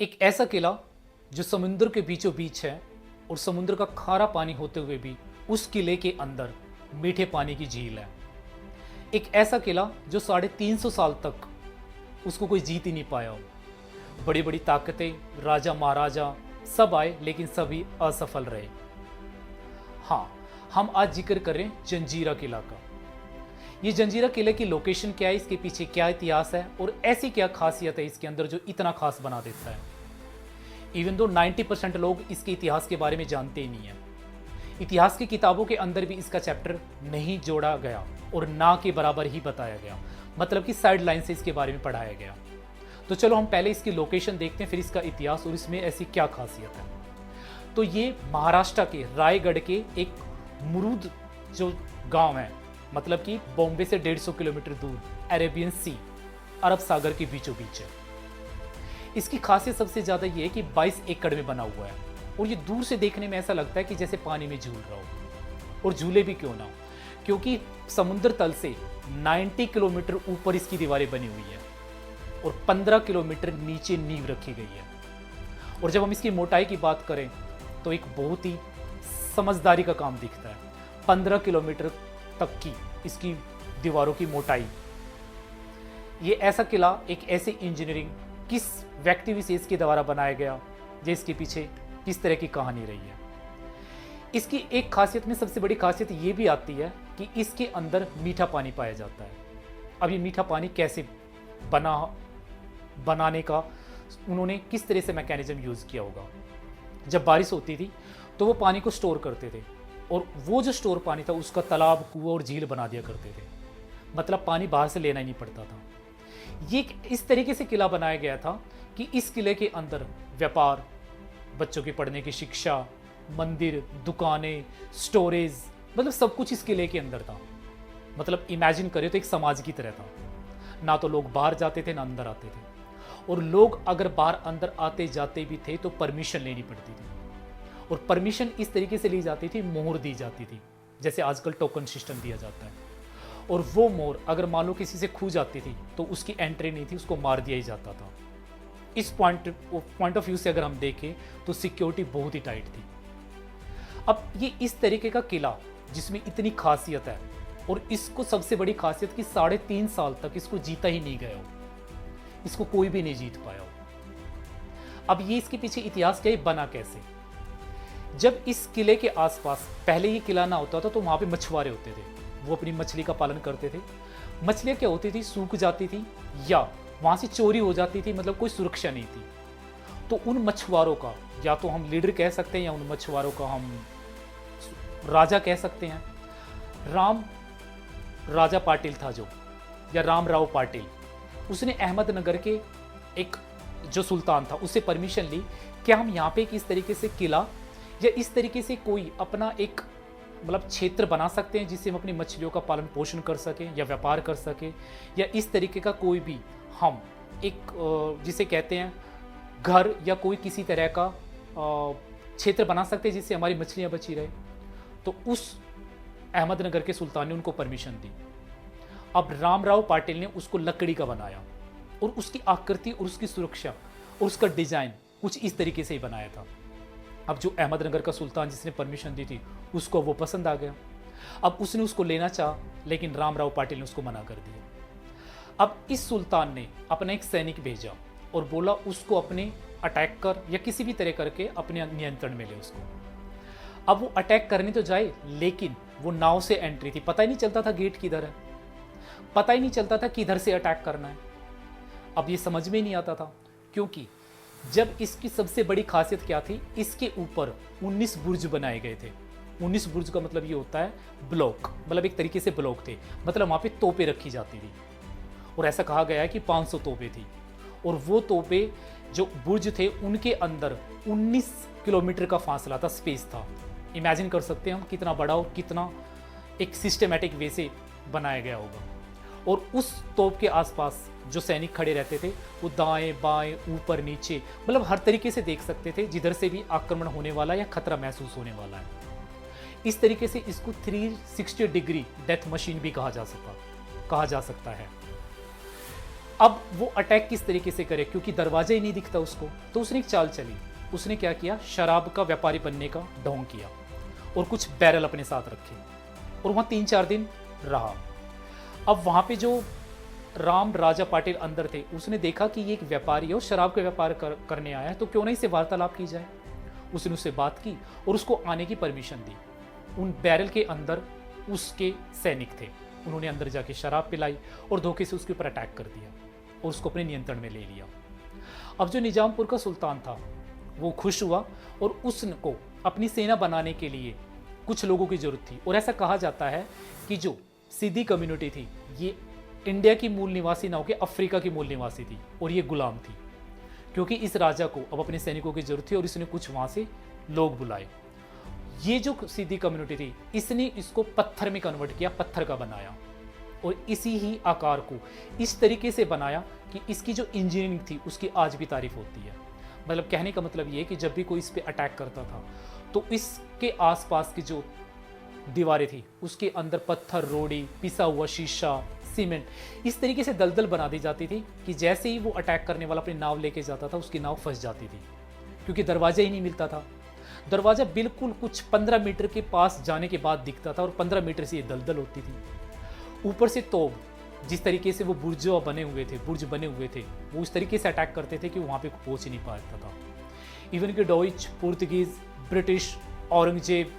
एक ऐसा किला जो समुद्र के बीचों बीच है और समुद्र का खारा पानी होते हुए भी उस किले के अंदर मीठे पानी की झील है। एक ऐसा किला जो 350 साल तक उसको कोई जीत ही नहीं पाया हो। बड़ी बड़ी ताकतें, राजा महाराजा सब आए लेकिन सभी असफल रहे। हाँ, हम आज जिक्र कर रहे हैं जंजीरा किला का। ये जंजीरा किले की लोकेशन क्या है, इसके पीछे क्या इतिहास है और ऐसी क्या खासियत है इसके अंदर जो इतना खास बना देता है। इवन दो 90% लोग इसके इतिहास के बारे में जानते ही नहीं है। इतिहास की किताबों के अंदर भी इसका चैप्टर नहीं जोड़ा गया और ना के बराबर ही बताया गया, मतलब कि साइड लाइन से इसके बारे में पढ़ाया गया। तो चलो हम पहले इसकी लोकेशन देखते हैं, फिर इसका इतिहास और इसमें ऐसी क्या खासियत है। तो ये महाराष्ट्र के रायगढ़ के एक मुरुद जो गांव है, मतलब कि बॉम्बे से 150 किलोमीटर दूर अरेबियन सी, अरब सागर के बीचों बीच है। इसकी खासियत सबसे ज़्यादा ये है कि 22 एकड़ में बना हुआ है और ये दूर से देखने में ऐसा लगता है कि जैसे पानी में झूल रहा हो। और झूले भी क्यों ना हो, क्योंकि समुद्र तल से 90 किलोमीटर ऊपर इसकी दीवारें बनी हुई है और 15 किलोमीटर नीचे नींव रखी गई है। और जब हम इसकी मोटाई की बात करें तो एक बहुत ही समझदारी का काम दिखता है। 15 किलोमीटर तक की इसकी दीवारों की मोटाई। ये ऐसा किला एक ऐसी इंजीनियरिंग किस व्यक्ति विशेष के द्वारा बनाया गया, जिसके पीछे किस तरह की कहानी रही है। इसकी एक खासियत में सबसे बड़ी खासियत ये भी आती है कि इसके अंदर मीठा पानी पाया जाता है। अब ये मीठा पानी कैसे बनाने का उन्होंने किस तरह से मैकेनिज्म यूज़ किया होगा। जब बारिश होती थी तो वो पानी को स्टोर करते थे और वो जो स्टोर पानी था उसका तालाब, कुआं और झील बना दिया करते थे। मतलब पानी बाहर से लेना ही नहीं पड़ता था। ये इस तरीके से किला बनाया गया था कि इस किले के अंदर व्यापार, बच्चों की पढ़ने की शिक्षा, मंदिर, दुकानें, स्टोरेज, मतलब सब कुछ इस किले के अंदर था। मतलब इमेजिन करें तो एक समाज की तरह था। ना तो लोग बाहर जाते थे ना अंदर आते थे, और लोग अगर बाहर अंदर आते जाते भी थे तो परमिशन लेनी पड़ती थी। और परमिशन इस तरीके से ली जाती थी, मोहर दी जाती थी, जैसे आजकल टोकन सिस्टम दिया जाता है। और वो मोहर अगर मान लो किसी से खो जाती थी तो उसकी एंट्री नहीं थी, उसको मार दिया ही जाता था। इस पॉइंट ऑफ व्यू से अगर हम देखें तो सिक्योरिटी बहुत ही टाइट थी। अब ये इस तरीके का किला जिसमें इतनी खासियत है, और इसको सबसे बड़ी खासियत कि 3.5 साल तक इसको जीता ही नहीं गया हो, इसको कोई भी नहीं जीत पाया हो। अब ये इसके पीछे इतिहास क्या है, बना कैसे। जब इस किले के आसपास पहले ये किला ना होता था तो वहां पे मछुआरे होते थे, वो अपनी मछली का पालन करते थे। मछलियां क्या होती थी, सूख जाती थी या वहां से चोरी हो जाती थी, मतलब कोई सुरक्षा नहीं थी। तो उन मछुआरों का या तो हम लीडर कह सकते हैं या उन मछुआरों का हम राजा कह सकते हैं। राम राजा पाटिल था जो, या राम राव पाटिल, उसने अहमदनगर के एक जो सुल्तान था उससे परमिशन ली कि हम यहाँ पे किस तरीके से किला या इस तरीके से कोई अपना एक मतलब क्षेत्र बना सकते हैं जिससे हम अपनी मछलियों का पालन पोषण कर सकें या व्यापार कर सकें, या इस तरीके का कोई भी हम एक जिसे कहते हैं घर या कोई किसी तरह का क्षेत्र बना सकते हैं जिससे हमारी मछलियाँ बची रहे। तो उस अहमदनगर के सुल्तान ने उनको परमिशन दी। अब रामराव पाटिल ने उसको लकड़ी का बनाया और उसकी आकृति और उसकी सुरक्षा और उसका डिजाइन कुछ इस तरीके से ही बनाया था। अब जो अहमदनगर का सुल्तान जिसने परमिशन दी थी उसको वो पसंद आ गया। अब उसने उसको लेना चाहा लेकिन रामराव पाटिल ने उसको मना कर दिया। अब इस सुल्तान ने अपना एक सैनिक भेजा और बोला उसको अपने अटैक कर या किसी भी तरह करके अपने नियंत्रण में ले उसको। अब वो अटैक करने तो जाए लेकिन वो नाव से एंट्री थी, पता ही नहीं चलता था गेट किधर है, पता ही नहीं चलता था किधर से अटैक करना है। अब ये समझ में नहीं आता था, क्योंकि जब इसकी सबसे बड़ी खासियत क्या थी, इसके ऊपर 19 बुर्ज बनाए गए थे। 19 बुर्ज का मतलब ये होता है ब्लॉक, मतलब एक तरीके से ब्लॉक थे, मतलब वहाँ पे तोपें रखी जाती थी। और ऐसा कहा गया है कि 500 तोपें थी, और वो तोपें जो बुर्ज थे उनके अंदर 19 किलोमीटर का फासला था, स्पेस था। इमेजिन कर सकते हैं हम कितना बड़ा और कितना एक सिस्टमेटिक वे से बनाया गया होगा। और उस तोप के आसपास जो सैनिक खड़े रहते थे वो दाएं बाएं ऊपर नीचे मतलब हर तरीके से देख सकते थे जिधर से भी आक्रमण होने वाला या खतरा महसूस होने वाला है। इस तरीके से इसको 360 डिग्री डेथ मशीन भी कहा जा सकता है। अब वो अटैक किस तरीके से करे, क्योंकि दरवाजा ही नहीं दिखता उसको, तो उसने एक चाल चली। उसने क्या किया, शराब का व्यापारी बनने का ढोंग किया और कुछ बैरल अपने साथ रखे और वहाँ 3-4 दिन रहा। अब वहाँ पे जो राम राजा पाटिल अंदर थे, उसने देखा कि ये एक व्यापारी है और शराब का व्यापार करने आया है, तो क्यों नहीं इससे वार्तालाप की जाए। उसने उससे बात की और उसको आने की परमिशन दी। उन बैरल के अंदर उसके सैनिक थे, उन्होंने अंदर जाके शराब पिलाई और धोखे से उसके ऊपर अटैक कर दिया और उसको अपने नियंत्रण में ले लिया। अब जो निजामपुर का सुल्तान था वो खुश हुआ और उसको अपनी सेना बनाने के लिए कुछ लोगों की जरूरत थी। और ऐसा कहा जाता है कि जो सिद्दी कम्युनिटी थी ये इंडिया की मूल निवासी ना होकर अफ्रीका की मूल निवासी थी और ये गुलाम थी, क्योंकि इस राजा को अब अपने सैनिकों की जरूरत थी और इसने कुछ वहां से लोग बुलाए। ये जो सिद्दी कम्युनिटी थी इसने इसको पत्थर में कन्वर्ट किया, पत्थर का बनाया और इसी ही आकार को इस तरीके से बनाया कि इसकी जो इंजीनियरिंग थी उसकी आज भी तारीफ होती है। मतलब कहने का मतलब ये कि जब भी कोई इस पे अटैक करता था तो इसके आसपास की जो दीवारें थी उसके अंदर पत्थर, रोड़ी, पिसा हुआ शीशा, सीमेंट, इस तरीके से दलदल बना दी जाती थी कि जैसे ही वो अटैक करने वाला अपनी नाव लेके जाता था उसकी नाव फंस जाती थी, क्योंकि दरवाजा ही नहीं मिलता था। दरवाजा बिल्कुल कुछ 15 मीटर के पास जाने के बाद दिखता था और 15 मीटर से ये दलदल होती थी। ऊपर से तोप, जिस तरीके से वो बुर्ज बने हुए थे वो इस तरीके से अटैक करते थे कि वहाँ पे पहुँच नहीं पाता था। इवन कि डॉइच, पुर्तगीज, ब्रिटिश, औरंगजेब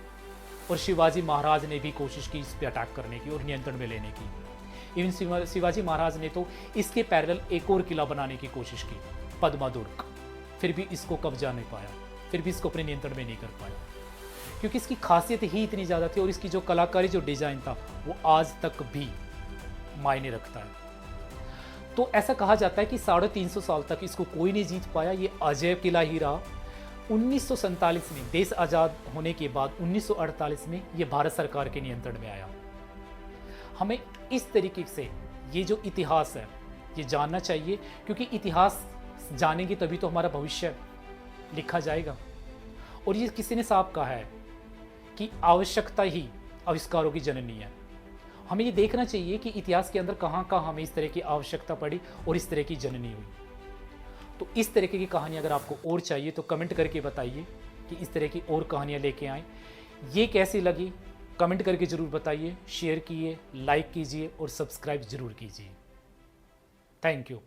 और शिवाजी महाराज ने भी कोशिश की इस पे अटैक करने की और नियंत्रण में लेने की। इवन शिवाजी महाराज ने तो इसके पैरेलल एक और किला बनाने की कोशिश की, पद्मा दुर्ग, फिर भी इसको कब्जा नहीं पाया, फिर भी इसको अपने नियंत्रण में नहीं कर पाया, क्योंकि इसकी खासियत ही इतनी ज़्यादा थी और इसकी जो कलाकारी, जो डिज़ाइन था वो आज तक भी मायने रखता है। तो ऐसा कहा जाता है कि 350 साल तक इसको कोई नहीं जीत पाया, ये अजय किला ही रहा। 1947 में देश आज़ाद होने के बाद 1948 में ये भारत सरकार के नियंत्रण में आया। हमें इस तरीके से ये जो इतिहास है ये जानना चाहिए, क्योंकि इतिहास जानेंगे तभी तो हमारा भविष्य लिखा जाएगा। और ये किसी ने साफ कहा है कि आवश्यकता ही आविष्कारों की जननी है। हमें ये देखना चाहिए कि इतिहास के अंदर कहाँ कहाँ हमें इस तरह की आवश्यकता पड़ी और इस तरह की जननी हुई। तो इस तरह की कहानी अगर आपको और चाहिए तो कमेंट करके बताइए कि इस तरह की और कहानियाँ लेके आएँ। ये कैसी लगी कमेंट करके ज़रूर बताइए, शेयर कीजिए, लाइक कीजिए और सब्सक्राइब ज़रूर कीजिए। Thank you.